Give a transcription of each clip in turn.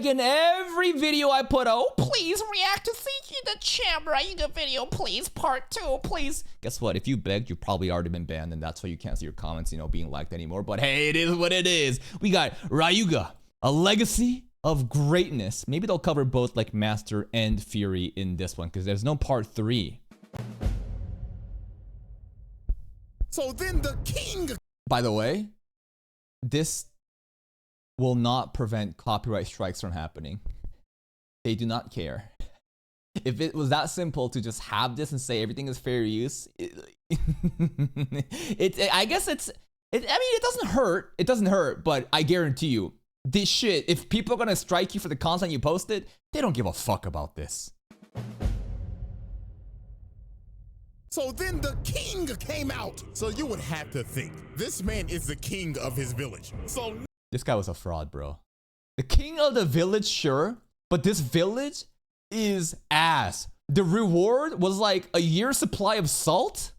begging every video I put out, oh, please react to the Dachamp RYUGA video, please, part 2, please. Guess what? If you begged, you've probably already been banned, and that's why you can't see your comments, you know, being liked anymore. But hey, it is what it is. We got RYUGA, a legacy of greatness. Maybe they'll cover both like Master and Fury in this one, because there's no part 3. So then the king. By the way, this will not prevent copyright strikes from happening. They do not care. If it was that simple to just have this and say everything is fair use, I guess I mean, it doesn't hurt. It doesn't hurt, but I guarantee you, this shit, if people are gonna strike you for the content you posted, they don't give a fuck about this. So then the king came out. So you would have to think, this man is the king of his village. So this guy was a fraud, bro. The king of the village, sure, but this village is ass. The reward was like a year's supply of salt,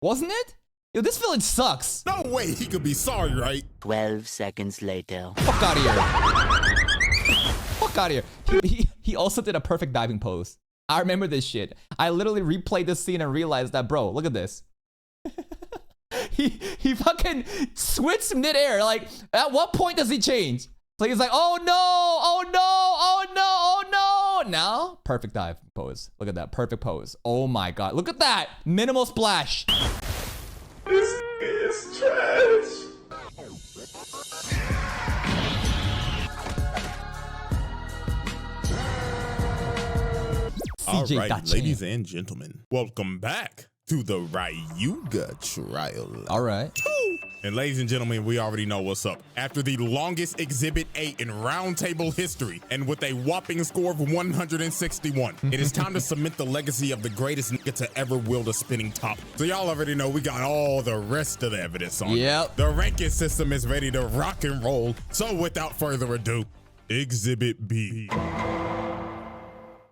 wasn't it? Yo, this village sucks. No way he could be sorry, right? 12 seconds later. Fuck out of here. Fuck out of here. He also did a perfect diving pose. I remember this shit. I literally replayed this scene and realized that, bro, look at this. he fucking switched midair. Like, at what point does he change? So he's like, oh no, oh no, oh no, oh no. Now, perfect dive pose. Look at that, perfect pose. Oh my God, look at that. Minimal splash. This is trash. All right, Dachamp. ladies and gentlemen, welcome back to the RYUGA trial. All right. And ladies and gentlemen, we already know what's up. After the longest Exhibit 8 in roundtable history, and with a whopping score of 161, it is time to cement the legacy of the greatest nigga to ever wield a spinning top. So y'all already know we got all the rest of the evidence on it. Yep. The ranking system is ready to rock and roll. So without further ado, Exhibit B.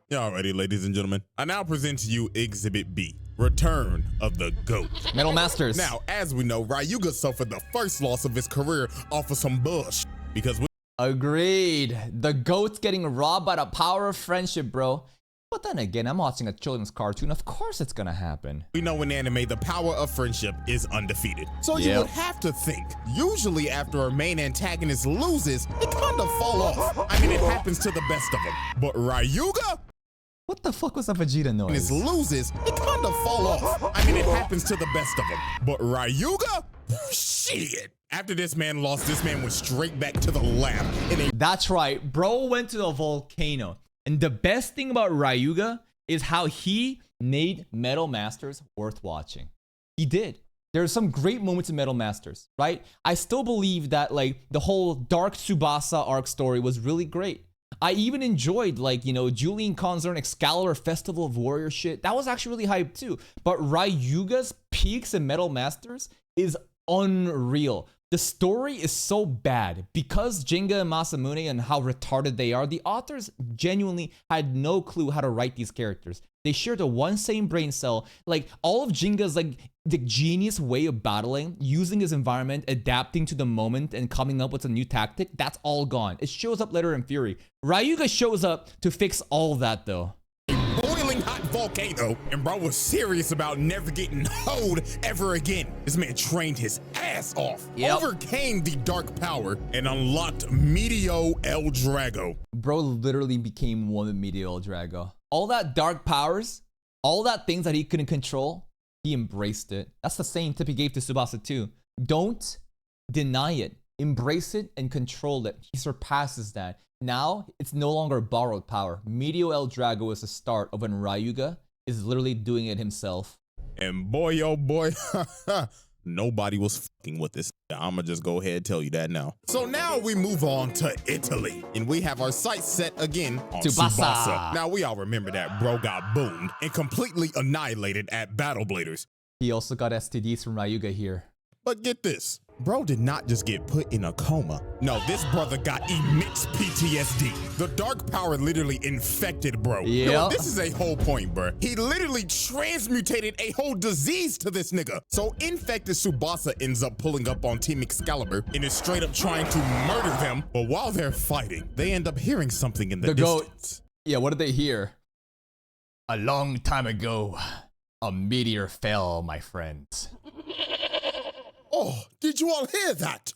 Alrighty, ladies and gentlemen, I now present to you Exhibit B, Return of the GOAT. Metal Masters. Now, as we know, RYUGA suffered the first loss of his career off of some bullshit because we Agreed. The GOAT's getting robbed by the power of friendship, bro. But then again, I'm watching a children's cartoon. Of course it's gonna happen. know in anime the power of friendship is undefeated. So you Yep. would have to think, usually after a main antagonist loses, it kind of fall off. I mean, it happens to the best of them. But RYUGA What the fuck was that Vegeta noise? loses, it kind of fall off. I mean, it happens to the best of them. But RYUGA? Shit. After this man lost, this man went straight back to the lab. That's right. Bro went to the volcano. And the best thing about RYUGA is how he made Metal Masters worth watching. He did. There's some great moments in Metal Masters, right? I still believe that like the whole Dark Tsubasa arc story was really great. I even enjoyed like, you know, Julian Concern, Excalibur, Festival of Warrior shit. That was actually really hyped too. But RYUGA's peaks in Metal Masters is unreal. The story is so bad because Jinga and Masamune and how retarded they are. The authors genuinely had no clue how to write these characters. They shared the one same brain cell. Like all of Jinga's like the genius way of battling, using his environment, adapting to the moment and coming up with a new tactic, that's all gone. It shows up later in Fury. RYUGA shows up to fix all of that though. Boiling hot volcano, and bro was serious about never getting hoed ever again. This man trained his ass off, overcame the dark power, and unlocked Medio El Drago. Bro literally became one with Medio El Drago. All that dark powers, all that things that he couldn't control, he embraced it. That's the same tip he gave to Tsubasa too. Don't deny it. Embrace it and control it. He surpasses that. Now, it's no longer borrowed power. Medio El Drago is the start of when RYUGA is literally doing it himself. And boy, oh boy, nobody was fucking with this. I'ma just go ahead and tell you that now. So now we move on to Italy, and we have our sights set again on Tsubasa. Now we all remember that bro got boomed and completely annihilated at Battle Bladers. He also got STDs from RYUGA here. But get this, Bro did not just get put in a coma. No, this brother got immense PTSD. The dark power literally infected bro. Yeah. No, this is a whole point, bro. He literally transmutated a whole disease to this nigga. So infected Tsubasa ends up pulling up on Team Excalibur and is straight up trying to murder them. But while they're fighting, they end up hearing something in the distance. Yeah, what did they hear? A long time ago, a meteor fell, my friends. Oh, did you all hear that?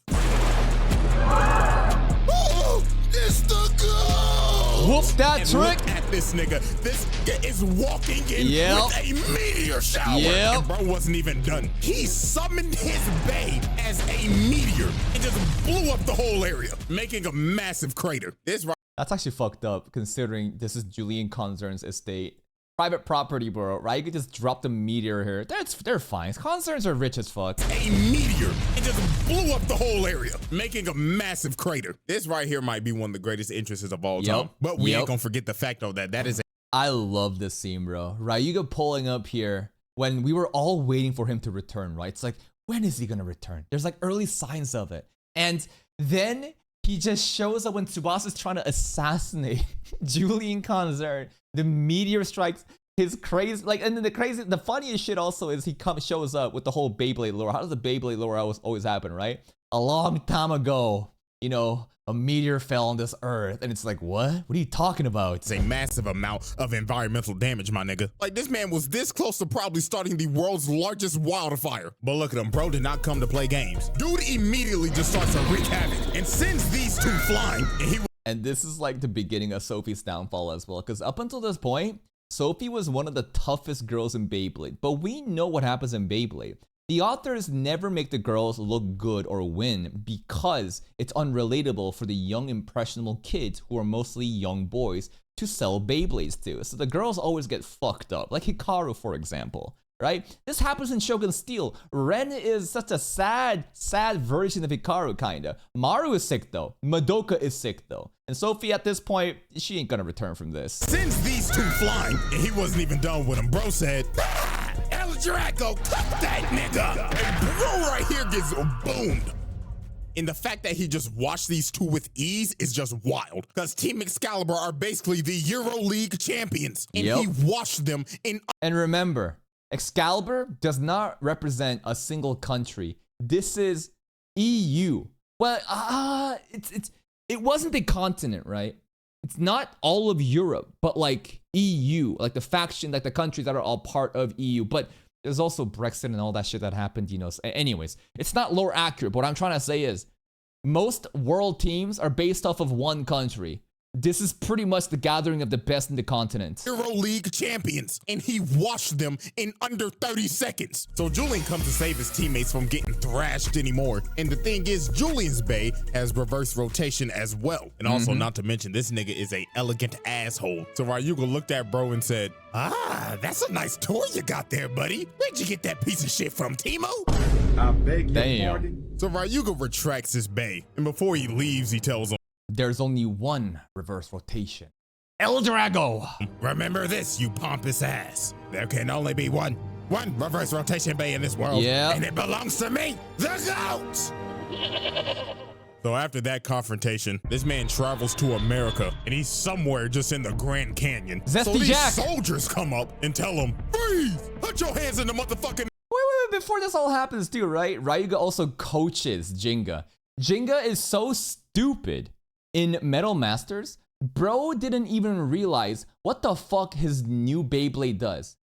Oh, it's the goal! Whoop that And trick! Look at this nigga. This nigga is walking in Yep. with a meteor shower. Yep. And bro wasn't even done. He summoned his bae as a meteor and just blew up the whole area, making a massive crater. That's actually fucked up, considering this is Julian Concern's estate. Private property, bro, right? You could just drop the meteor here. They're fine. Concerns are rich as fuck. A meteor and just blew up the whole area, making a massive crater. This right here might be one of the greatest entrances of all time. But we ain't gonna forget the fact though that is I love this scene, bro. Ryuga pulling up here when we were all waiting for him to return, right? It's like, when is he gonna return? There's like early signs of it. And then he just shows up when Tsubasa's trying to assassinate Julian Concern. The meteor strikes his crazy, like, and then the funniest shit also is he shows up with the whole Beyblade lore. How does the Beyblade lore always happen, right? A long time ago, you know, a meteor fell on this earth, and it's like, what? What are you talking about? It's a massive amount of environmental damage, my nigga. Like, this man was this close to probably starting the world's largest wildfire. But look at him, bro did not come to play games. Dude immediately just starts to wreak havoc and sends these two flying, And this is like the beginning of Sophie's downfall as well, because up until this point, Sophie was one of the toughest girls in Beyblade, but we know what happens in Beyblade. The authors never make the girls look good or win because it's unrelatable for the young impressionable kids who are mostly young boys to sell Beyblades to. So the girls always get fucked up, like Hikaru for example, right? This happens in Shogun Steel. Ren is such a sad version of Hikaru kinda. Maru is sick though. Madoka is sick though. And Sophie at this point, she ain't gonna return from this. Sends these two flying, and he wasn't even done with him. Bro said, El Draco, cut that nigga! And bro right here gets boomed. And the fact that he just watched these two with ease is just wild. Because Team Excalibur are basically the Euro League champions. And he washed them in... And remember, Excalibur does not represent a single country. This is EU. Well, it wasn't the continent, right? It's not all of Europe, but like EU, like the faction, like the countries that are all part of EU. But there's also Brexit and all that shit that happened, you know. Anyways, it's not lore accurate. But what I'm trying to say is most world teams are based off of one country. This is pretty much the gathering of the best in the continent. Euro League champions, and he washed them in under 30 seconds. So Julian comes to save his teammates from getting thrashed anymore. And the thing is, Julian's bae has reverse rotation as well. And also, not to mention, this nigga is a elegant asshole. So Ryuga looked at bro and said, ah, that's a nice toy you got there, buddy. Where'd you get that piece of shit from, Timo? I beg your pardon. So Ryuga retracts his bae, and before he leaves, he tells him, there's only one reverse rotation. El Drago! remember this, you pompous ass. There can only be one reverse rotation bae in this world. Yeah. And it belongs to me, the GOAT! So after that confrontation, this man travels to America, and he's somewhere just in the Grand Canyon. Zesty so these Jack. soldiers come up and tell him, freeze! Put your hands in the motherfucking... Wait, before this all happens too, right? Ryuga also coaches Jinga. Jinga is so stupid. In Metal Masters, bro didn't even realize what the fuck his new Beyblade does.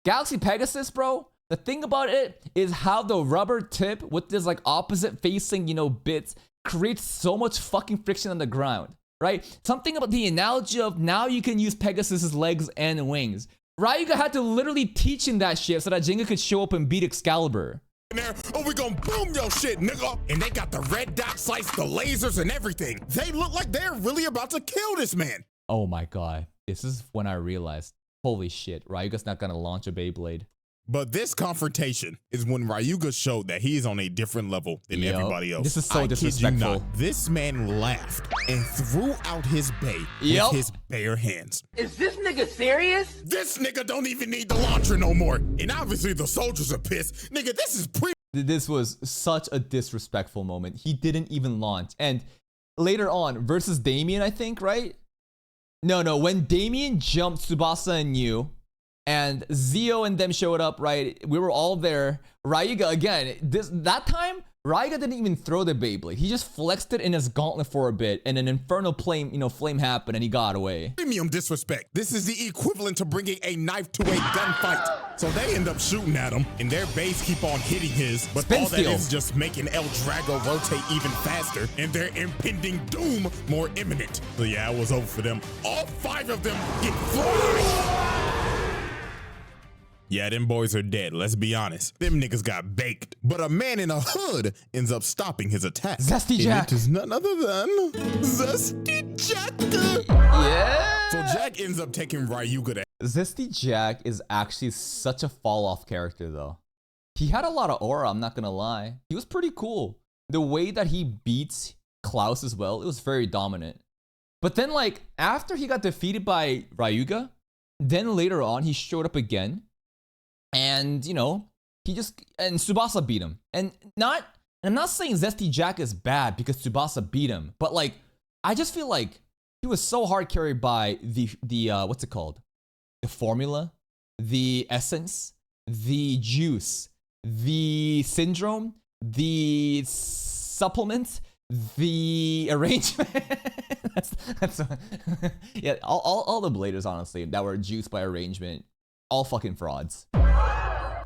Galaxy Pegasus, bro, the thing about it is how the rubber tip with this like opposite facing, you know, bits creates so much fucking friction on the ground, right? Something about the analogy of now you can use Pegasus's legs and wings. Ryuga had to literally teach him that shit so that Jinga could show up and beat Excalibur. There, oh, we gonna boom your shit, nigga. And they got the red dot sights, the lasers, and everything. They look like they're really about to kill this man. Oh my god. This is when I realized, holy shit, Ryuga's not gonna launch a Beyblade. But this confrontation is when Ryuga showed that he is on a different level than everybody else. This is so disrespectful. I kid you not, this man laughed and threw out his bae with his bare hands. Is this nigga serious? This nigga don't even need the launcher no more. And obviously the soldiers are pissed. Nigga, this is This was such a disrespectful moment. He didn't even launch. And later on, versus Damien, I think, right? No, when Damien jumped Tsubasa and Yu, and Zio and them showed up, right? We were all there. RYUGA, again, that time, RYUGA didn't even throw the Beyblade. He just flexed it in his gauntlet for a bit, and an infernal flame happened, and he got away. Premium disrespect. This is the equivalent to bringing a knife to a gunfight. So they end up shooting at him, and their base keep on hitting his, but Spin all steal. that is just making El Drago rotate even faster, and their impending doom more imminent. So yeah, it was over for them. All 5 of them get fried. Yeah, them boys are dead, let's be honest. Them niggas got baked. But a man in a hood ends up stopping his attack. Zesty Jack. And it is none other than Zesty Jack. Yeah. So Jack ends up taking RYUGA to Zesty Jack is actually such a fall-off character, though. He had a lot of aura, I'm not gonna lie. He was pretty cool. The way that he beats Klaus as well, it was very dominant. But then, like, after he got defeated by RYUGA, then later on, he showed up again. And, and Tsubasa beat him. And I'm not saying Zesty Jack is bad because Tsubasa beat him, but like, I just feel like he was so hard carried by the what's it called? The formula, the essence, the juice, the syndrome, the supplement, the arrangement. that's yeah, all the bladers, honestly, that were juiced by arrangement, all fucking frauds.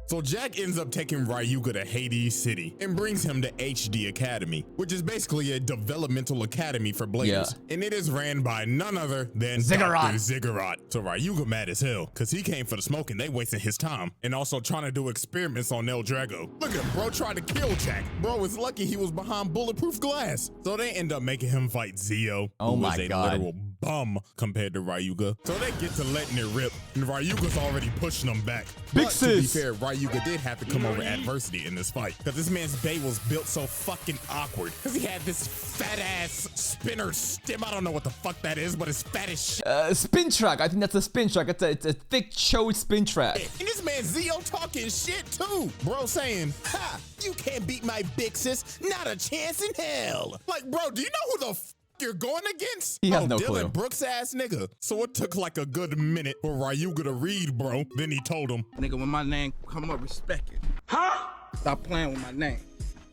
So Jack ends up taking RYUGA to Hades City and brings him to HD Academy, which is basically a developmental academy for bladers. Yeah. And it is ran by none other than Ziggurat. Dr. Ziggurat. So RYUGA mad as hell, cause he came for the smoke and they wasting his time. And also trying to do experiments on El Drago. Look at him, bro tried to kill Jack. Bro was lucky he was behind bulletproof glass. So they end up making him fight Zio, oh who my was a God. literal bum compared to RYUGA. So they get to letting it rip, and RYUGA's already pushing them back. Big But sis. to be fair, RYUGA did have to come over adversity in this fight, because this man's bay was built so fucking awkward, because he had this fat ass spinner stem. I don't know what the fuck that is, but it's fat as shit. Spin track. I think that's a spin track. It's a thick, chode spin track. And this man Zio talking shit too. Bro saying, ha, you can't beat my big sis, not a chance in hell. Like, bro, do you know who the f you're going against? He has no Dylan clue. Brooks ass nigga. So it took like a good minute for RYUGA to read, bro. Then he told him, Nigga, when my name come up, respect it. Huh? Stop playing with my name.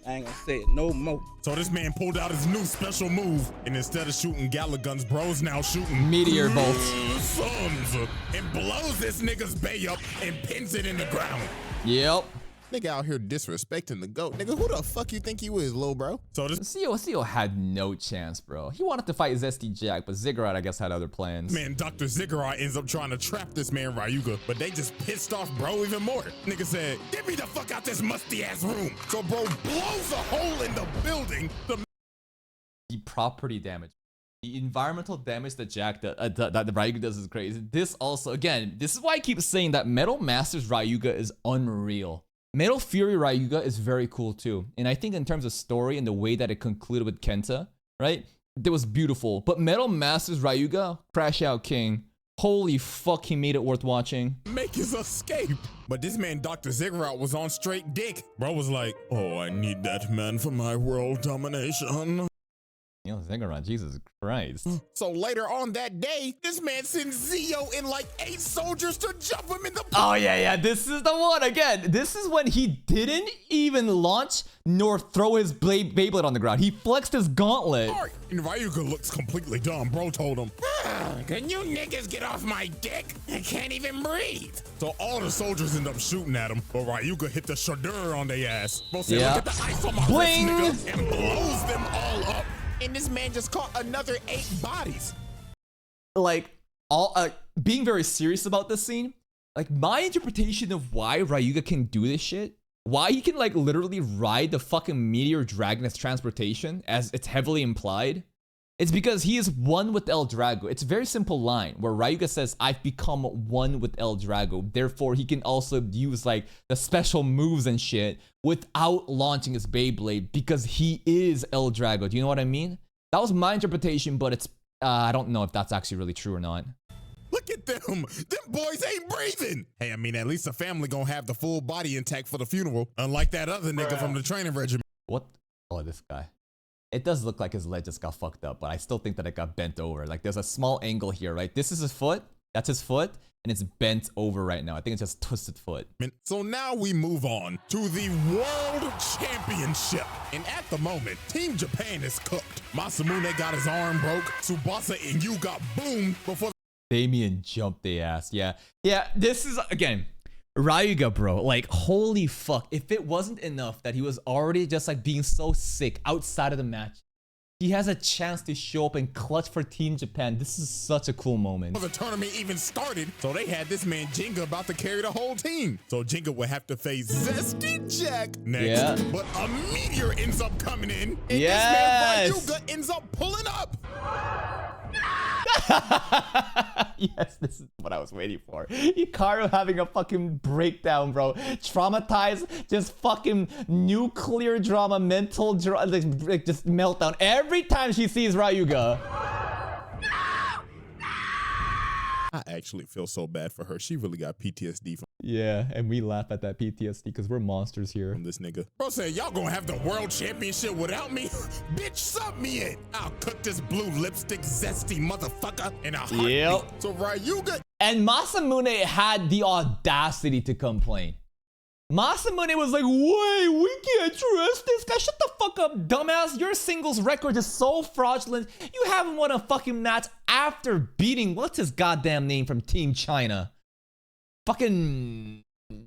I ain't gonna say it no more. so this man pulled out his new special move, and instead of shooting Gala guns, bro's now shooting Meteor bolts. suns, and blows this nigga's bay up and pins it in the ground. Yep. Nigga out here disrespecting the GOAT. Nigga, who the fuck you think you is, lil bro? So this Zio had no chance, bro. He wanted to fight Zesty Jack, but Ziggurat, I guess, had other plans. man, Dr. Ziggurat ends up trying to trap this man RYUGA, but they just pissed off bro even more. Nigga said, get me the fuck out this musty ass room. So bro blows a hole in the building. The property damage. The environmental damage that that the RYUGA does is crazy. This also, again, this is why I keep saying that Metal Masters RYUGA is unreal. Metal Fury RYUGA is very cool too. And I think in terms of story and the way that it concluded with Kenta, right? It was beautiful. But Metal Masters RYUGA, Crash Out King, holy fuck, he made it worth watching. Make his escape. But this man, Dr. Ziggurat, was on straight dick. Bro was like, oh, I need that man for my world domination. Ziggurat, Jesus Christ. So later on that day, this man sends Zio and like 8 soldiers to jump him in the Oh yeah, this is the one again. This is when he didn't even launch nor throw his Beyblade on the ground. He flexed his gauntlet. And RYUGA looks completely dumb. Bro told him, can you niggas get off my dick? I can't even breathe. So all the soldiers end up shooting at him, but RYUGA hit the shadur on their ass. Bro said, Yeah. look at the ice on my Bling! wrist, nigga, and blows them all up. And this man just caught another 8 bodies. Like, being very serious about this scene, like my interpretation of why RYUGA can do this shit, why he can like literally ride the fucking meteor dragon as transportation, as it's heavily implied, it's because he is one with El Drago. It's a very simple line where RYUGA says, I've become one with El Drago. Therefore, he can also use like the special moves and shit without launching his Beyblade because he is El Drago. Do you know what I mean? That was my interpretation, but it's, I don't know if that's actually really true or not. Look at at them. Them boys ain't breathing. Hey, I mean, at least the family gonna have the full body intact for the funeral. Unlike that other nigga from the training regiment. What? Oh, this guy. It does look like his leg just got fucked up, but I still think that it got bent over. Like, there's a small angle here, right? This is his foot. That's his foot. And it's bent over right now. I think it's just twisted foot. So now we move on to the World Championship. And at the moment, Team Japan is cooked. Masamune got his arm broke. Tsubasa and Yu got boomed before Damien jumped the ass. Yeah. Yeah, this is, again, Ryuga, bro. Like, holy fuck. If it wasn't enough that he was already just like being so sick outside of the match, he has a chance to show up and clutch for Team Japan. This is such a cool moment. the tournament even started, so they had this man Jinga about to carry the whole team. So Jinga would have to face Zesty Jack next. Yeah. But a meteor ends up coming in, and Yes. this man Ryuga ends up pulling up. Yes, this is what I was waiting for. Hikaru having a fucking breakdown, bro. Traumatized, just fucking nuclear drama, mental drama, like just meltdown every time she sees Ryuga. I actually feel so bad for her. She really got PTSD Yeah, and we laugh at that PTSD because we're monsters here. from this nigga. Bro said, y'all gonna have the world championship without me? Bitch, sub me in. I'll cook this blue lipstick zesty motherfucker in a heartbeat. Yep. So Ryuga And Masamune had the audacity to complain. Masamune was like, wait, we can't trust this guy. Shut the fuck up, dumbass. Your singles record is so fraudulent. You haven't won a fucking match after beating, what's his goddamn name from Team China? Fucking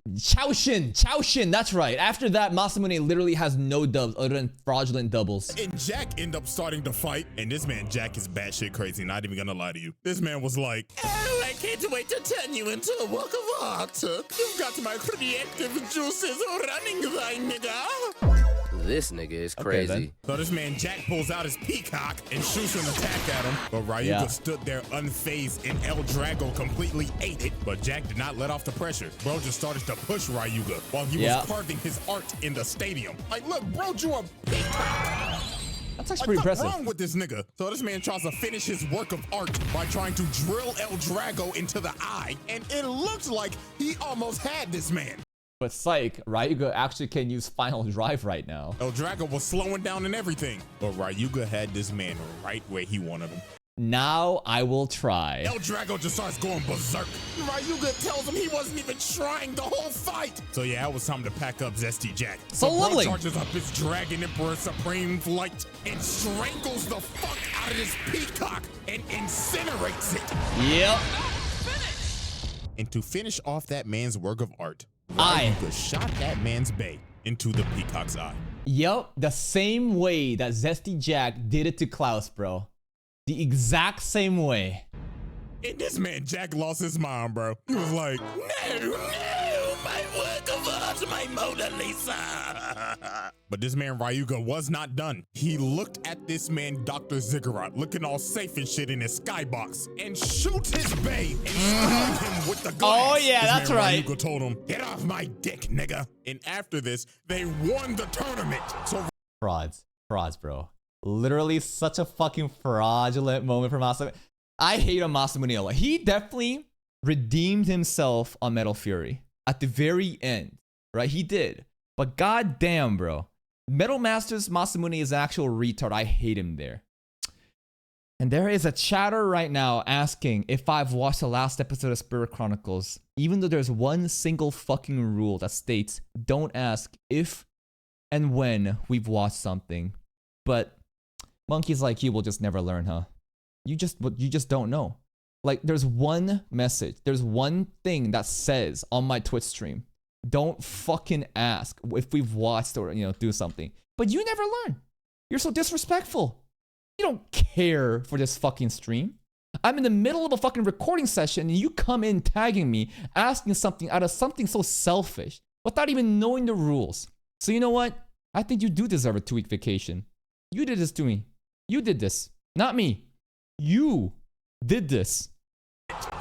Chaoshin, that's right. After that, Masamune literally has no dubs other than fraudulent doubles. and Jack end up starting to fight, and this man Jack is batshit crazy, not even gonna lie to you. This man was like, oh, I can't wait to turn you into a work of art. You've got my creative juices running, thy nigga. This nigga is Okay, crazy. then. So this man Jack pulls out his peacock and shoots an attack at him, but Ryuga Yeah. stood there unfazed, and El Drago completely ate it, but Jack did not let off the pressure. Bro just started to push Ryuga while he Yeah. was carving his art in the stadium. Like, look, bro drew a peacock. That's actually Like, pretty what's impressive. wrong with this nigga? So this man tries to finish his work of art by trying to drill El Drago into the eye, and it looks like he almost had this man. But psych, Ryuga actually can use Final Drive right now. El Drago was slowing down and everything, but Ryuga had this man right where he wanted him. Now I will try. El Drago just starts going berserk. Ryuga tells him he wasn't even trying the whole fight. So yeah, it was time to pack up Zesty Jack. So bro lovely. charges up his Dragon Emperor Supreme Flight and strangles the fuck out of this peacock and incinerates it. Yep. And to finish off that man's work of art, Eye. Ryuga shot that man's bay into the peacock's eye. Yep, the same way that Zesty Jack did it to Klaus, bro. The exact same way. And this man Jack lost his mind, bro. He was like, no, my work of art, my Mona Lisa. But this man Ryuga was not done. He looked at this man Dr. Ziggurat looking all safe and shit in his skybox and shoots his bay and stunned him with the glass. Oh, yeah, This that's man right. Ryuga told him, get off my dick, nigga. And after this, they won the tournament. So Frauds, bro. Literally such a fucking fraudulent moment for Masamune. I hate on Masamune a lot. He definitely redeemed himself on Metal Fury at the very end, right? He did. But goddamn, bro. Metal Masters Masamune is an actual retard. I hate him there. And there is a chatter right now asking if I've watched the last episode of Spirit Chronicles, even though there's one single fucking rule that states don't ask if and when we've watched something. But monkeys like you will just never learn, huh? You just don't know. Like, there's one message, there's one thing that says on my Twitch stream, don't fucking ask if we've watched or, do something. But you never learn. You're so disrespectful. You don't care for this fucking stream. I'm in the middle of a fucking recording session and you come in tagging me, asking something out of something so selfish without even knowing the rules. So you know what? I think you do deserve a 2-week vacation. You did this to me. You did this. Not me. You did this.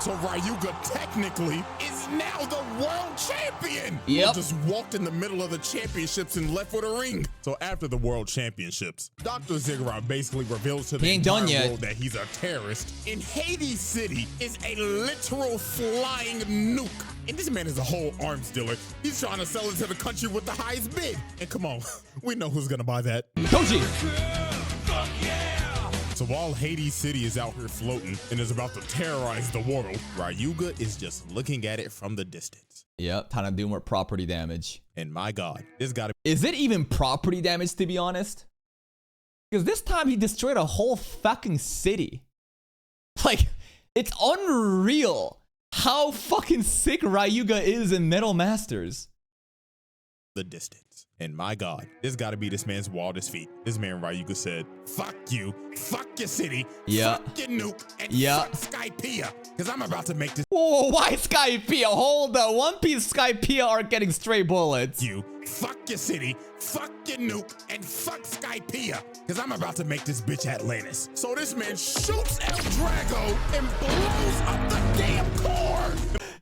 So RYUGA technically is now the world champion. Yep. He just walked in the middle of the championships and left with a ring. So after the world championships, Dr. Ziggurat basically reveals to the entire world that he's a terrorist. And Hades City is a literal flying nuke. And this man is a whole arms dealer. He's trying to sell it to the country with the highest bid. And come on, we know who's gonna buy that. Koji! So while Hades City is out here floating and is about to terrorize the world, RYUGA is just looking at it from the distance. Yep, time to do more property damage. And my God, this gotta be— Is it even property damage, to be honest? Because this time he destroyed a whole fucking city. Like, it's unreal how fucking sick RYUGA is in Metal Masters. the distance. And my God, this gotta be this man's wildest feat. This man RYUGA said, fuck you, fuck your city, fuck your nuke, and fuck Skypiea, because I'm about to make this— Whoa, why Skypiea? Hold on, One Piece Skypiea are getting stray bullets. You, fuck your city, fuck your nuke, and fuck Skypiea, because I'm about to make this bitch Atlantis. So this man shoots El Drago and blows up the damn core.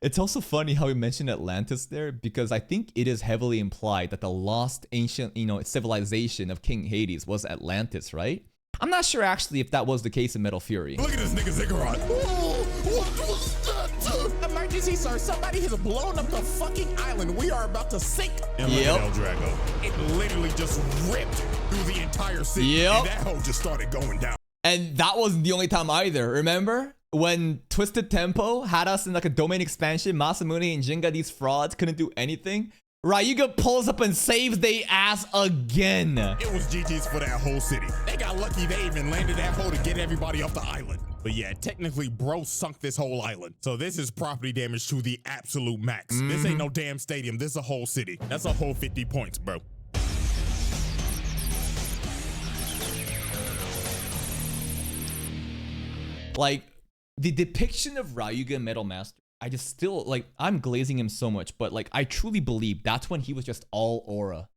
It's also funny how he mentioned Atlantis there, because I think it is heavily implied that the lost ancient, civilization of King Hades was Atlantis, right? I'm not sure actually if that was the case in Metal Fury. Look at this nigga Ziggurat. What was that? Emergency, sir. Somebody has blown up the fucking island. We are about to sink. And look at El Drago. It literally just ripped through the entire city. And that hoe just started going down. And that wasn't the only time either, remember? When Twisted Tempo had us in like a domain expansion, Masamune and Jinga, these frauds, couldn't do anything. RYUGA pulls up and saves they ass again. It was GG's for that whole city. They got lucky they even landed that hole to get everybody off the island. But yeah, technically, bro sunk this whole island. So this is property damage to the absolute max. This ain't no damn stadium. This is a whole city. That's a whole 50 points, bro. Like, the depiction of RYUGA in Metal Master, I just still, like, I'm glazing him so much, but like, I truly believe that's when he was just all aura.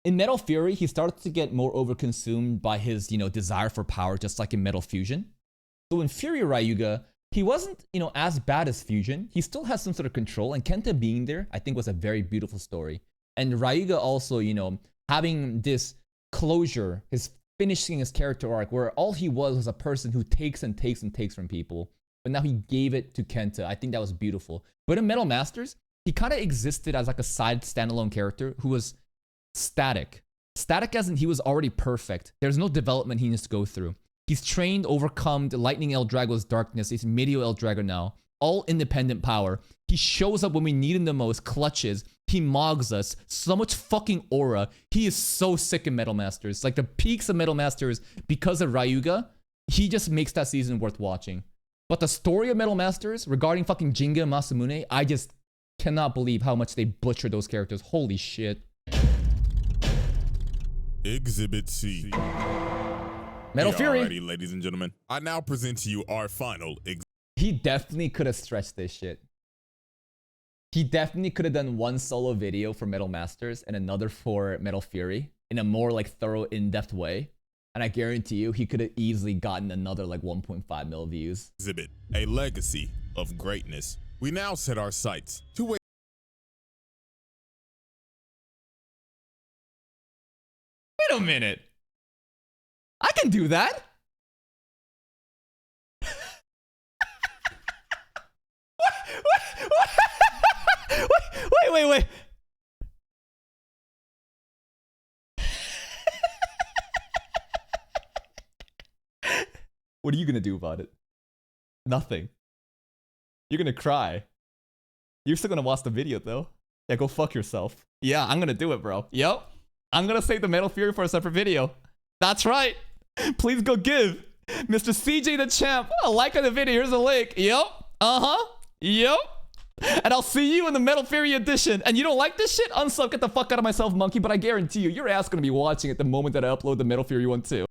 In Metal Fury, he started to get more overconsumed by his, desire for power, just like in Metal Fusion. So in Fury RYUGA, he wasn't, as bad as Fusion. He still has some sort of control, and Kenta being there, I think was a very beautiful story. And RYUGA also, having this closure, his finishing his character arc, where all he was a person who takes and takes and takes from people, but now he gave it to Kenta. I think that was beautiful. But in Metal Masters, he kind of existed as like a side standalone character who was static. Static as in he was already perfect. There's no development he needs to go through. He's trained, overcome the Lightning El Drago's darkness. He's Medio El Drago now. All independent power. He shows up when we need him the most, clutches. He mogs us. So much fucking aura. He is so sick in Metal Masters. Like the peaks of Metal Masters, because of RYUGA, he just makes that season worth watching. But the story of Metal Masters regarding fucking Jinga and Masamune, I just cannot believe how much they butchered those characters. Holy shit. Exhibit C. Metal Fury. Alrighty, ladies and gentlemen. I now present to you our final exhibit. He definitely could have stretched this shit. He definitely could have done one solo video for Metal Masters and another for Metal Fury in a more like thorough, in-depth way. And I guarantee you, he could have easily gotten another like 1.5 mil views. Exhibit, a legacy of greatness. We now set our sights to wait a minute. I can do that. Wait. What are you gonna do about it? Nothing. You're gonna cry. You're still gonna watch the video though. Yeah, go fuck yourself. Yeah, I'm gonna do it, bro. Yep. I'm gonna save the Metal Fury for a separate video. That's right. Please go give Mr. CJ Dachamp a like on the video. Here's a link. Yep. Yep. And I'll see you in the Metal Fury edition. And you don't like this shit? Unsub, get the fuck out of myself, monkey. But I guarantee you, your ass gonna be watching it the moment that I upload the Metal Fury one too.